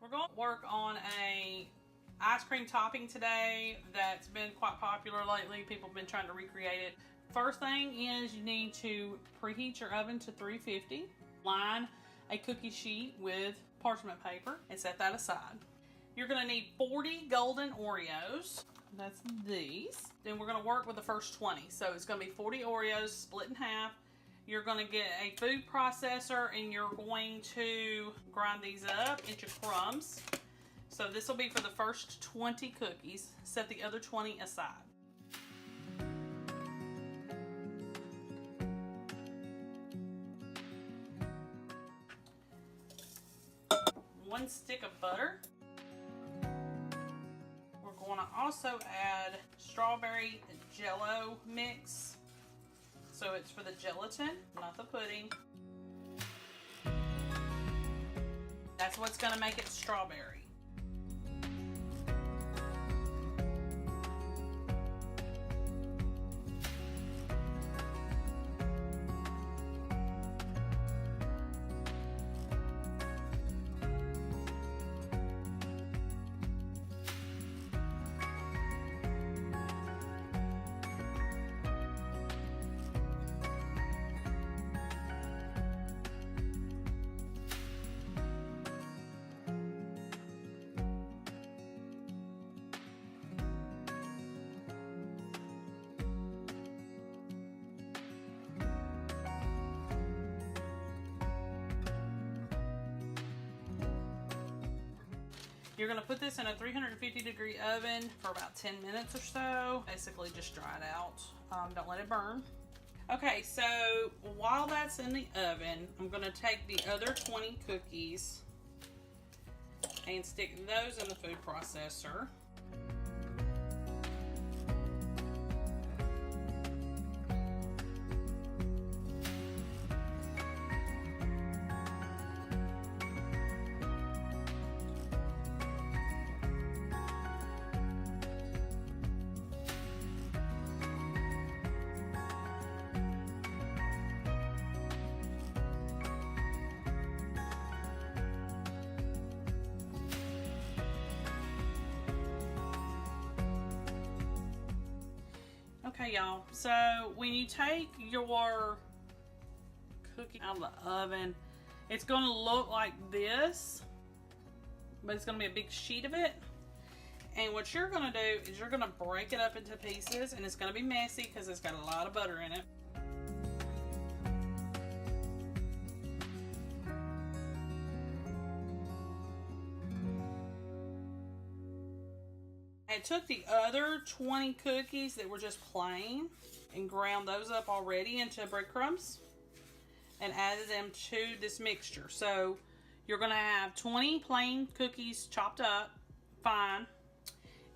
We're going to work on a ice cream topping today that's been quite popular lately. People have been trying to recreate it. First thing is you need to preheat your oven to 350. Line a cookie sheet with parchment paper and set that aside. You're going to need 40 golden Oreos. That's these. Then we're going to work with the first 20. So it's going to be 40 Oreos split in half. You're going to get a food processor and you're going to grind these up into crumbs. So this will be for the first 20 cookies. Set the other 20 aside. One stick of butter. We're going to also add strawberry jello mix. So it's for the gelatin, not the pudding. That's what's going to make it strawberry. You're going to put this in a 350-degree oven for about 10 minutes or so. Basically just dry it out. Don't let it burn. Okay, so while that's in the oven, I'm going to take the other 20 cookies and stick those in the food processor. Okay, y'all, so when you take your cookie out of the oven, it's going to look like this, but it's going to be a big sheet of it. And what you're going to do is you're going to break it up into pieces, and it's going to be messy because it's got a lot of butter in it. I took the other 20 cookies that were just plain and ground those up already into breadcrumbs and added them to this mixture. So you're going to have 20 plain cookies chopped up fine,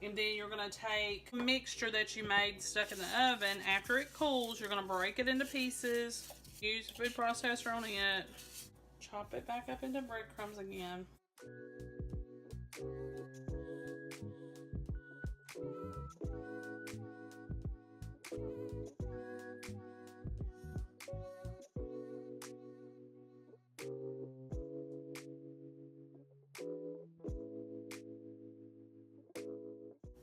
and then you're going to take a mixture that you made stuck in the oven. After it cools, you're going to break it into pieces, use a food processor on it, chop it back up into breadcrumbs again.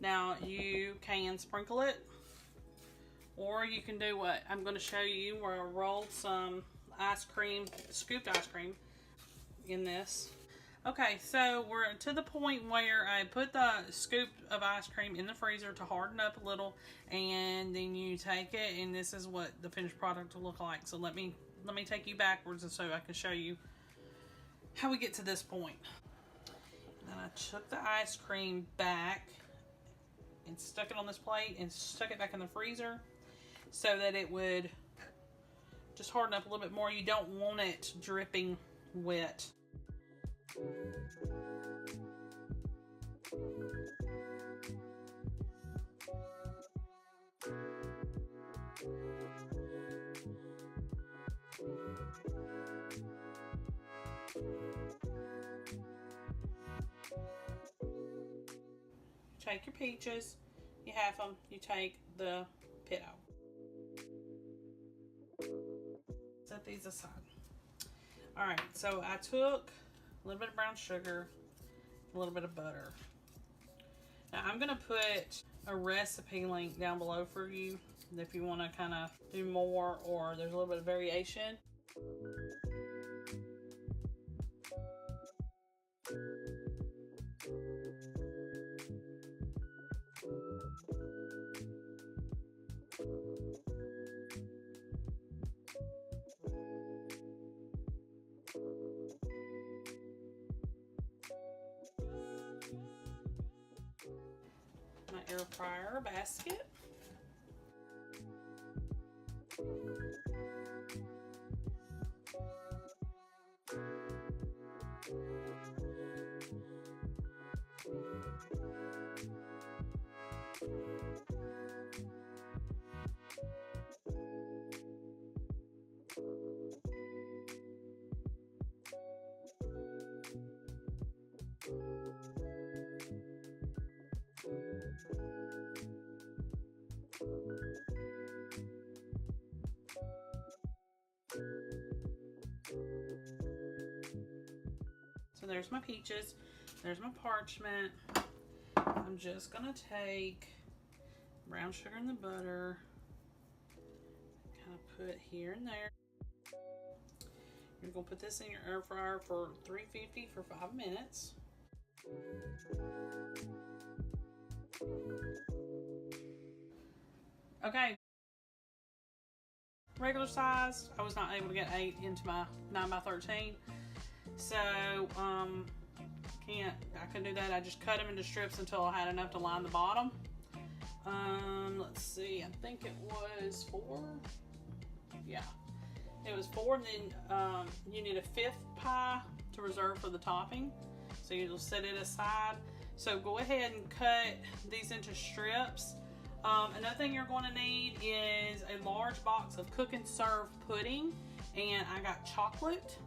Now you can sprinkle it, or you can do what I'm going to show you, where I rolled some ice cream, scooped ice cream in this. Okay, so we're to the point where I put the scoop of ice cream in the freezer to harden up a little, and then you take it, and this is what the finished product will look like. So let me take you backwards so I can show you how we get to this point. Then I took the ice cream back and stuck it on this plate and stuck it back in the freezer so that it would just harden up a little bit more. You don't want it dripping wet. Take your peaches, you half them, you take the pit out. Set these aside. Alright, so I took a little bit of brown sugar a little bit of butter. Now I'm gonna put a recipe link down below for you if you want to kind of do more, or there's a little bit of variation. My air fryer basket. So there's my peaches, there's my parchment. I'm just gonna take brown sugar and the butter, kind of put here and there. You're gonna put this in your air fryer for 350 for 5 minutes. Okay. Regular size, I was not able to get 8 into my 9x13. So, I couldn't do that. I just cut them into strips until I had enough to line the bottom. Let's see, I think it was 4. Yeah, it was 4, and then you need a 5th pie to reserve for the topping. So you'll set it aside. So go ahead and cut these into strips. Another thing you're going to need is a large box of cook and serve pudding, and I got chocolate,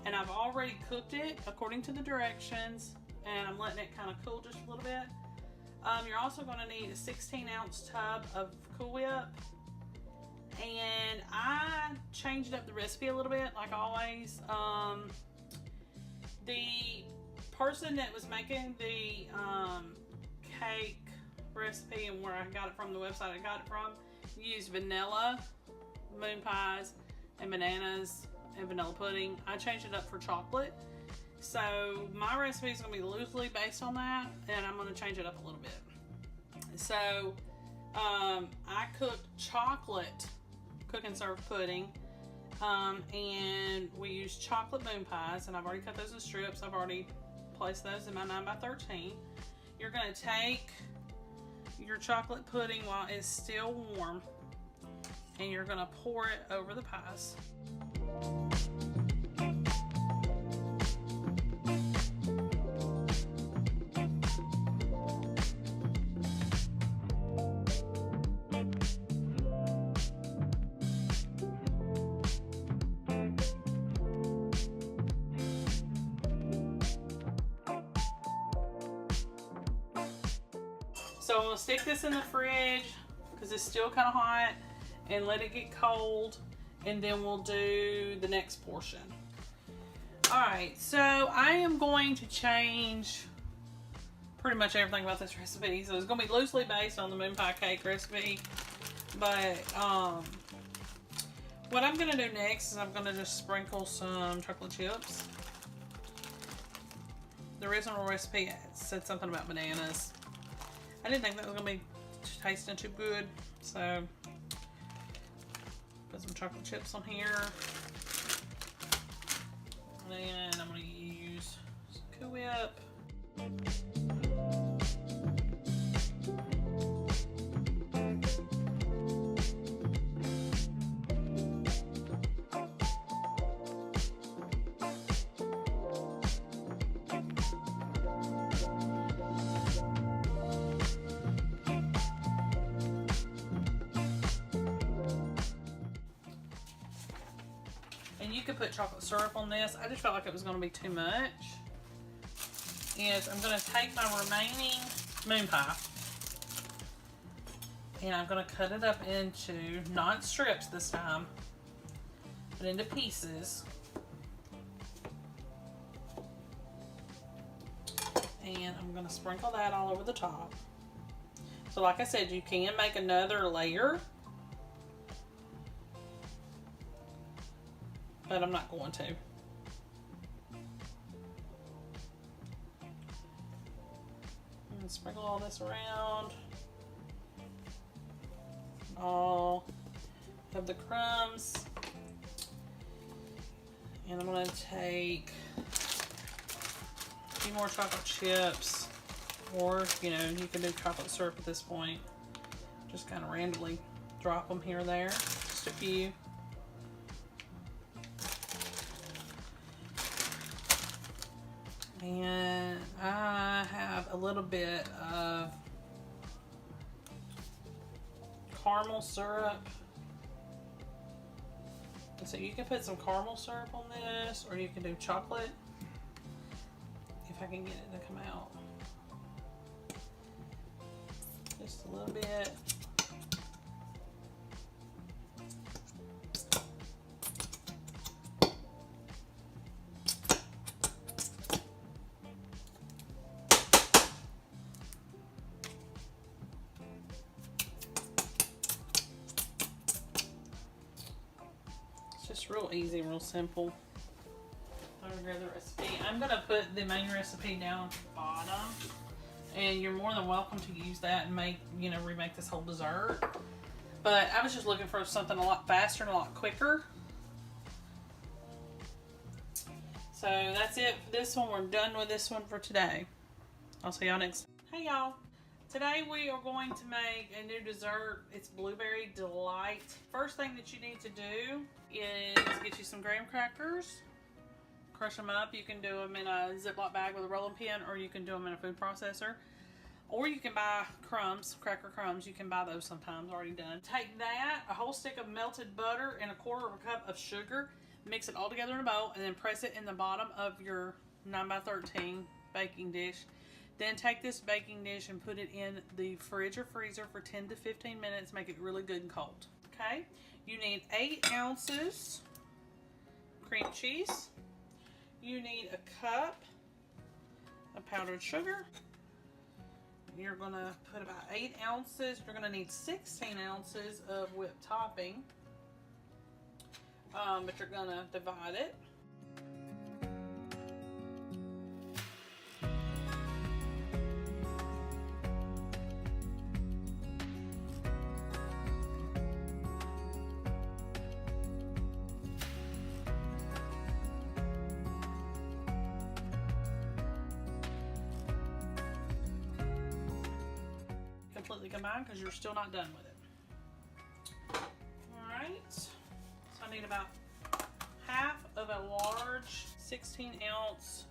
and I've already cooked it according to the directions, and I'm letting it kind of cool just a little bit. You're also going to need a 16-ounce tub of Cool Whip, and I changed up the recipe a little bit like always. The person that was making the cake recipe, and where I got it from, the website I got it from, used vanilla moon pies and bananas and vanilla pudding. I changed it up for chocolate, so my recipe is going to be loosely based on that, and I'm going to change it up a little bit. So I cooked chocolate cook and serve pudding, and we used chocolate moon pies, and I've already cut those in strips. I've already placed those in my 9x13. You're going to take your chocolate pudding while it's still warm, and you're going to pour it over the pies. So I'm going to stick this in the fridge because it's still kind of hot, and let it get cold, and then we'll do the next portion. Alright, so I am going to change pretty much everything about this recipe. So it's going to be loosely based on the moon pie cake recipe, but what I'm going to do next is I'm going to just sprinkle some chocolate chips. The original recipe said something about bananas. I didn't think that was going to be tasting too good, so put some chocolate chips on here. And then I'm going to use some Cool Whip. And you could put chocolate syrup on this. I just felt like it was going to be too much. Is I'm going to take my remaining moon pie, and I'm going to cut it up into, not strips this time, but into pieces. And I'm going to sprinkle that all over the top. So like I said, you can make another layer, but I'm not going to. And sprinkle all this around. All of the crumbs. And I'm going to take a few more chocolate chips, or you know, you can do chocolate syrup at this point. Just kind of randomly drop them here or there, just a few. And I have a little bit of caramel syrup. So you can put some caramel syrup on this, or you can do chocolate, if I can get it to come out. Just a little bit. Just real easy, real simple. Over the recipe. I'm gonna put the main recipe down at the bottom, and you're more than welcome to use that and make, you know, remake this whole dessert. But I was just looking for something a lot faster and a lot quicker. So that's it for this one. We're done with this one for today. I'll see y'all next time. Hey y'all. Today we are going to make a new dessert. It's Blueberry Delight. First thing that you need to do is get you some graham crackers. Crush them up. You can do them in a Ziploc bag with a rolling pin, or you can do them in a food processor. Or you can buy crumbs, cracker crumbs. You can buy those sometimes already done. Take that, a whole stick of melted butter, and a quarter of a cup of sugar. Mix it all together in a bowl, and then press it in the bottom of your 9x13 baking dish. Then take this baking dish and put it in the fridge or freezer for 10 to 15 minutes. Make it really good and cold. Okay? You need 8 ounces cream cheese. You need a cup of powdered sugar. You're going to put about 8 ounces. You're going to need 16 ounces of whipped topping. But you're going to divide it. Completely combined, because you're still not done with it. Alright, so I need about half of a large 16-ounce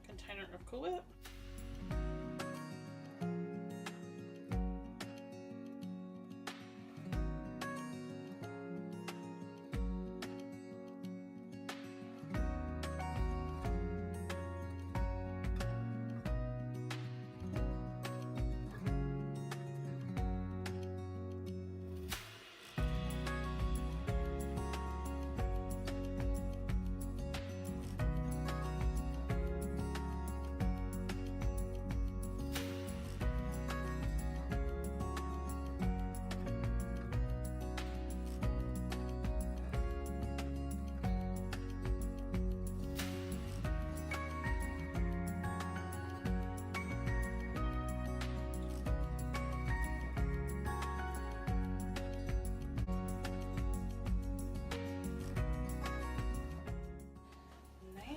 container of Cool Whip.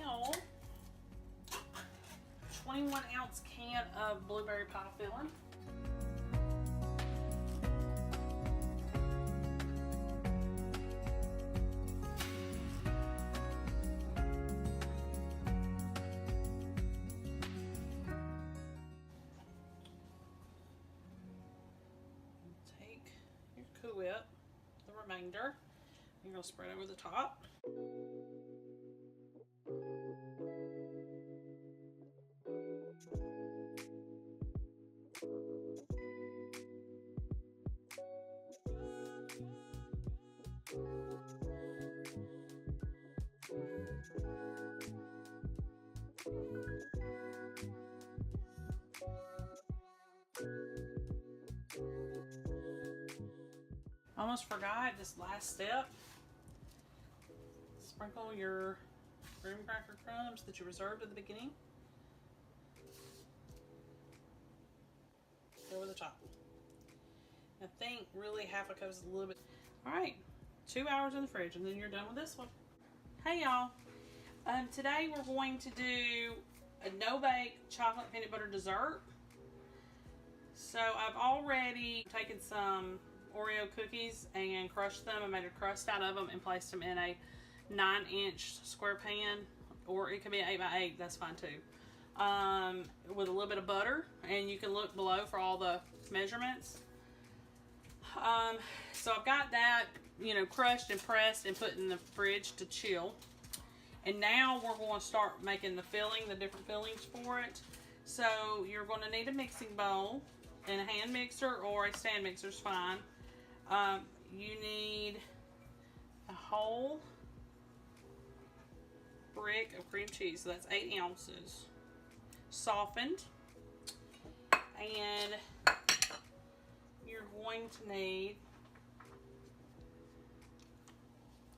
Now, 21-ounce can of blueberry pie filling. Take your Cool Whip, the remainder, you're going to spread over the top. Almost forgot this last step. Sprinkle your graham cracker crumbs that you reserved at the beginning over the top. I think really half a cup is a little bit. All right, 2 hours in the fridge, and then you're done with this one. Hey y'all, today we're going to do a no-bake chocolate peanut butter dessert. So I've already taken some Oreo cookies and crushed them and made a crust out of them and placed them in a 9-inch square pan, or it could be an 8x8, that's fine too, with a little bit of butter, and you can look below for all the measurements. So I've got that, you know, crushed and pressed and put in the fridge to chill. And now we're going to start making the filling, the different fillings for it. So you're going to need a mixing bowl, and a hand mixer or a stand mixer is fine. You need a whole brick of cream cheese, so that's 8 ounces, softened. And you're going to need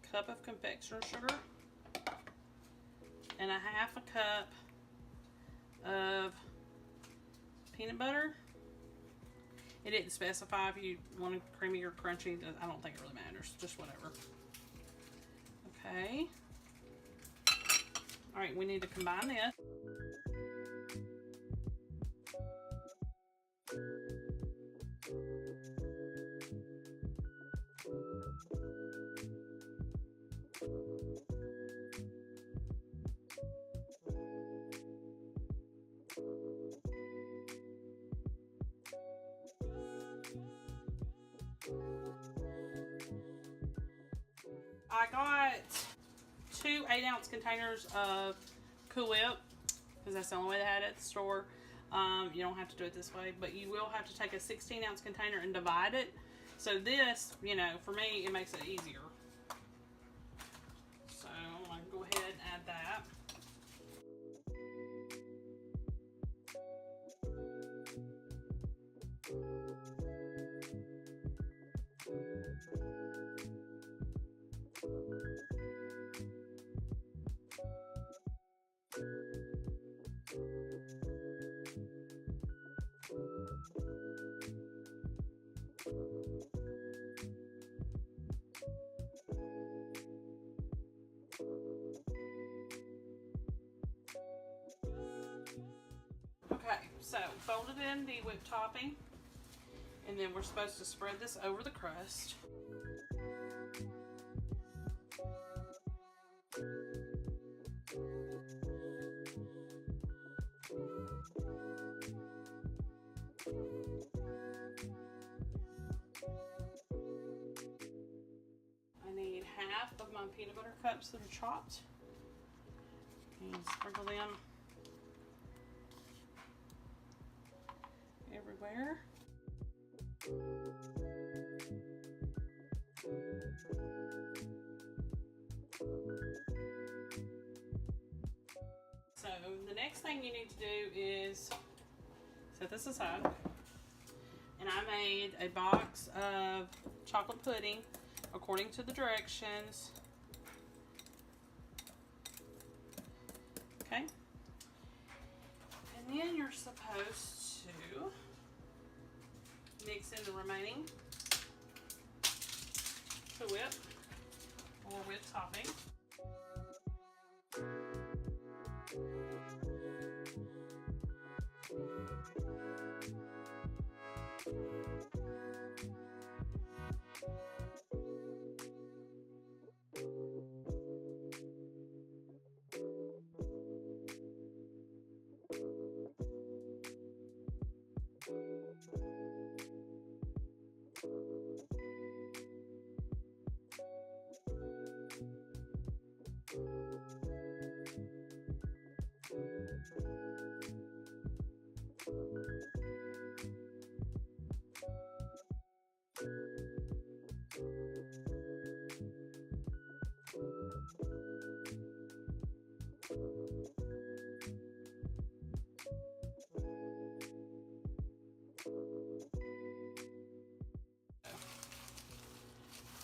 a cup of confectioner sugar and a half a cup of peanut butter. It didn't specify if you want it creamy or crunchy. I don't think it really matters, just whatever. Okay. All right, we need to combine this. I got 2 8-ounce containers of Cool Whip, because that's the only way they had it at the store. You don't have to do it this way, but you will have to take a 16-ounce container and divide it. So this, you know, for me, it makes it easier. So I'm going to go ahead and add that. Okay, so fold it in the whipped topping, and then we're supposed to spread this over the crust. I need half of my peanut butter cups that are chopped, and sprinkle them everywhere. So the next thing you need to do is set this aside. And I made a box of chocolate pudding according to the directions. Okay. And then you're supposed to mix in the remaining Cool Whip or whipped topping.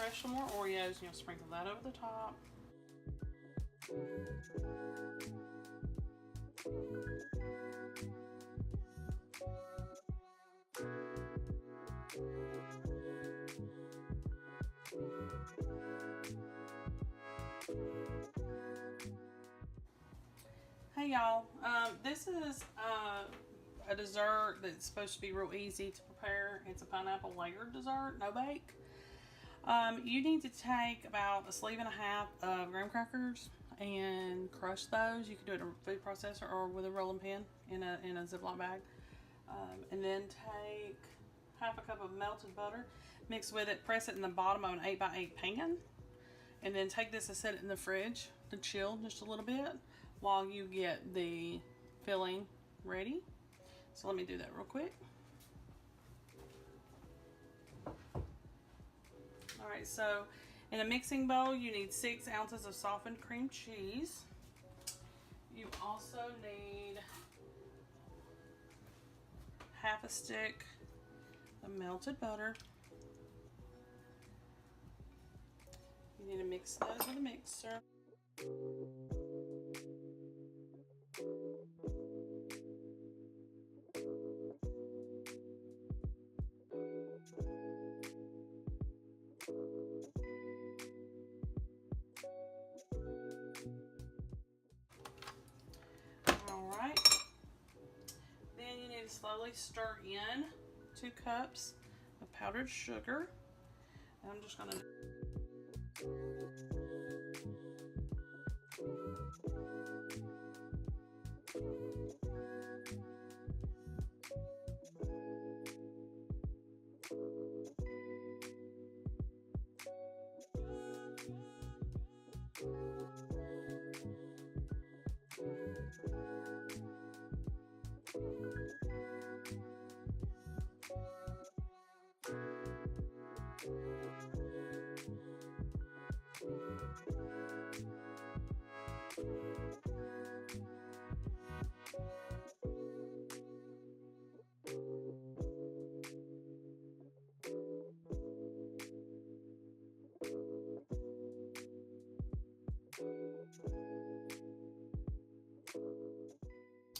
crush some more Oreos, and you'll sprinkle that over the top. Hey y'all, this is a dessert that's supposed to be real easy to prepare. It's a pineapple layered dessert, no bake. You need to take about a sleeve and a half of graham crackers and crush those. You can do it in a food processor or with a rolling pin in a Ziploc bag. And then take half a cup of melted butter, mix with it, press it in the bottom of an 8x8 pan, and then take this and set it in the fridge to chill just a little bit while you get the filling ready. So let me do that real quick. Alright, so in a mixing bowl you need 6 ounces of softened cream cheese. You also need half a stick of melted butter. You need to mix those with a mixer. Alright. Then you need to slowly stir in 2 cups of powdered sugar. And I'm just going to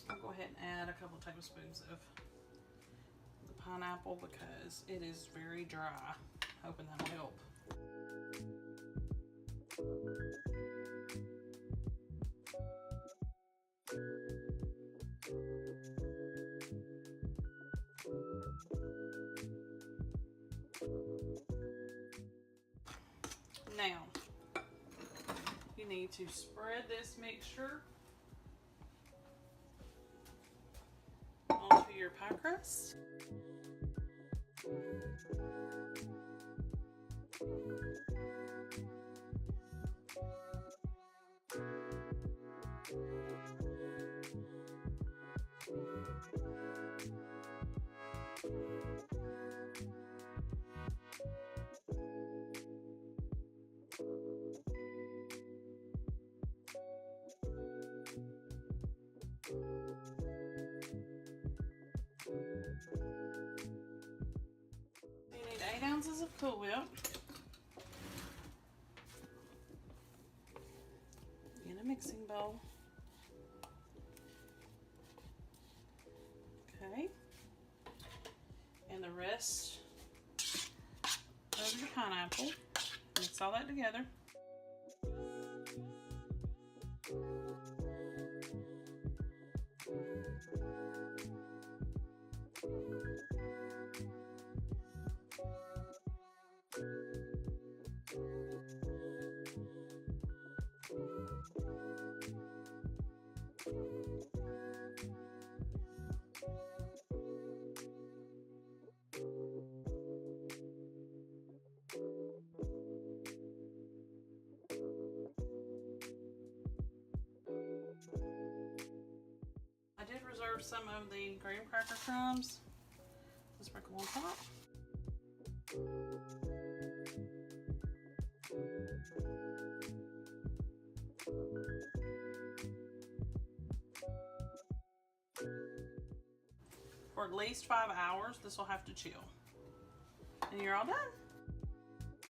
I'll go ahead and add a couple tablespoons of the pineapple because it is very dry. Hoping that'll help. Now, you need to spread this mixture onto your pie crust. You need 8 ounces of Cool Whip in a mixing bowl. Okay. And the rest of your pineapple. Mix all that together. I did reserve some of the graham cracker crumbs to sprinkle on top. For at least 5 hours, this will have to chill. And you're all done.